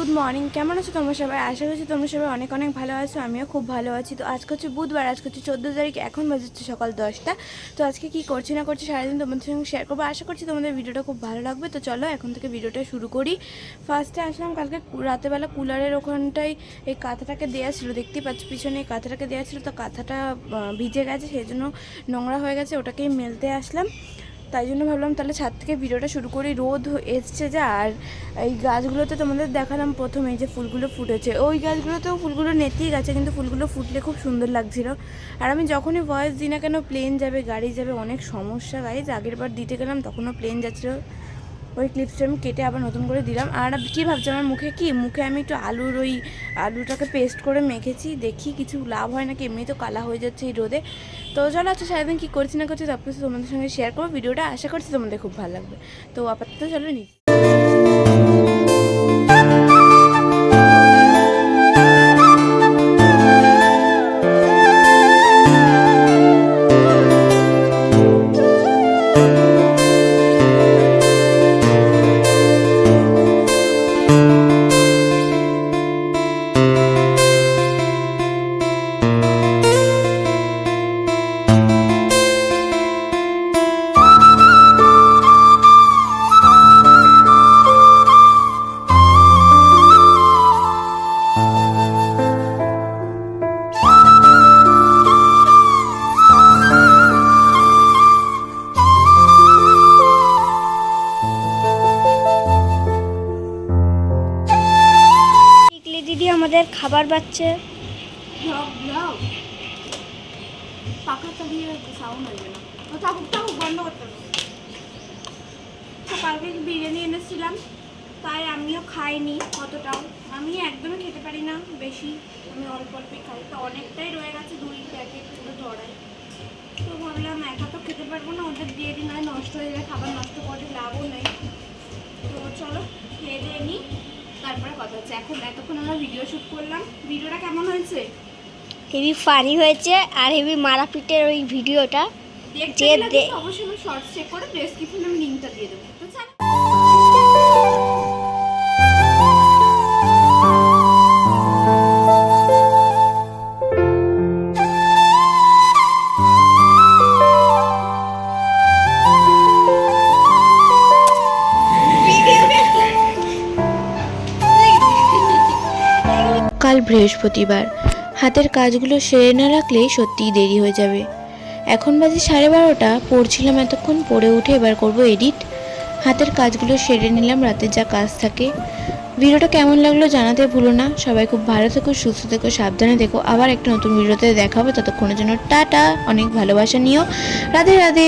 Good morning. কেমন আছো তোমরা সবাই? আশা করছি তোমরা সবাই অনেক অনেক ভালো আছো। আমিও খুব ভালো আছি। তো আজকে হচ্ছে বুধবার, আজকে হচ্ছে 14 তারিখ, এখন বাজছে সকাল 10টা। তো আজকে কি করছি না করছি সারাদিন তোমাদের সঙ্গে শেয়ার করবো। আশা করছি তোমাদের ভিডিওটা খুব ভালো লাগবে। তো চলো এখন থেকে ভিডিওটা শুরু করি। ফার্স্টে আসলাম কালকে রাতেবেলা কুলারের ওখানটায় এই কাঁথাটাকে দেওয়া ছিল, দেখতেই পাচ্ছ পিছনে এই কাঁথাটাকে দেওয়া ছিল। তো কাঁথাটা ভিজে গেছে, সেই জন্য নোংরা হয়ে গেছে, ওটাকেই মেলতে আসলাম। তাই জন্য ভাবলাম তাহলে ছাদ থেকে ভিডিওটা শুরু করি। রোদ এসছে যা, আর এই গাছগুলোতে তোমাদের দেখালাম প্রথমে যে ফুলগুলো ফুটেছে, ওই গাছগুলোতেও ফুলগুলো নেতিয়ে গেছে, কিন্তু ফুলগুলো ফুটলে খুব সুন্দর লাগছিল। আর আমি যখনই ভয়েস দিই না কেন প্লেন যাবে, গাড়ি যাবে, অনেক সমস্যা গাইজ। আগের বার দিতে গেলাম তখনও প্লেন যাচ্ছিলো, ওই ক্লিপসটা আমি কেটে আবার নতুন করে দিলাম। আর কী ভাবছি আমার মুখে আমি একটু আলুটাকে পেস্ট করে মেখেছি, দেখি কিছু লাভ হয় নাকি, এমনি তো কালা হয়ে যাচ্ছে এই রোদে। তো চলো আচ্ছা সারাদিন কী করছি না করছি সব কিছু তোমাদের সঙ্গে শেয়ার করবো। ভিডিওটা আশা করছি তোমাদের খুব ভালো লাগবে। তো আপাতত চলো নি। দিদি আমাদের খাবার পাচ্ছে। পাখা চালিয়ে সাউন্ড আসবে না, তো থাকুক বন্ধ করতে হবে। তো কালকে বিরিয়ানি এনেছিলাম, তাই আমিও খাইনি অতটাও, আমি একদমই খেতে পারি না বেশি, আমি অল্প অল্পই খাই। তো অনেকটাই রয়ে গেছে, 2 প্যাকেট পুরো ধরাই। তো ভাবলাম একা তো খেতে পারবো না, ওদের দিয়ে দিন, হয় নষ্ট হয়ে যায়, খাবার নষ্ট করে লাভও নেই। তো চলো খেয়ে দিয়ে নিই, তারপরে কথা হচ্ছে। এতক্ষণ আমরা ভিডিও শ্যুট করলাম। ভিডিওটা কেমন হয়েছে? হেভি ফানি হয়েছে, আর হেভি মারাপিটের ওই ভিডিওটা অবশ্যই আমি শর্টস চেক করে ডেসক্রিপশনে আমি লিংকটা দিয়ে দেবো। তো কাল বৃহস্পতিবার, হাতের কাজগুলো সেরে না রাখলেই সত্যিই দেরি হয়ে যাবে। এখন বাজে 12:30, পড়ছিলাম এতক্ষণ, পড়ে উঠে এবার করব এডিট। হাতের কাজগুলো সেরে নিলাম, রাতের যা কাজ থাকে। ভিডিওটা কেমন লাগলো জানাতে ভুলো না। সবাই খুব ভালো থেকো, সুস্থ থেকো, সাবধানে থেকো। আবার একটা নতুন ভিডিওতে দেখা হবে, ততক্ষণের জন্য টাটা, অনেক ভালোবাসা নিও, রাধে রাধে।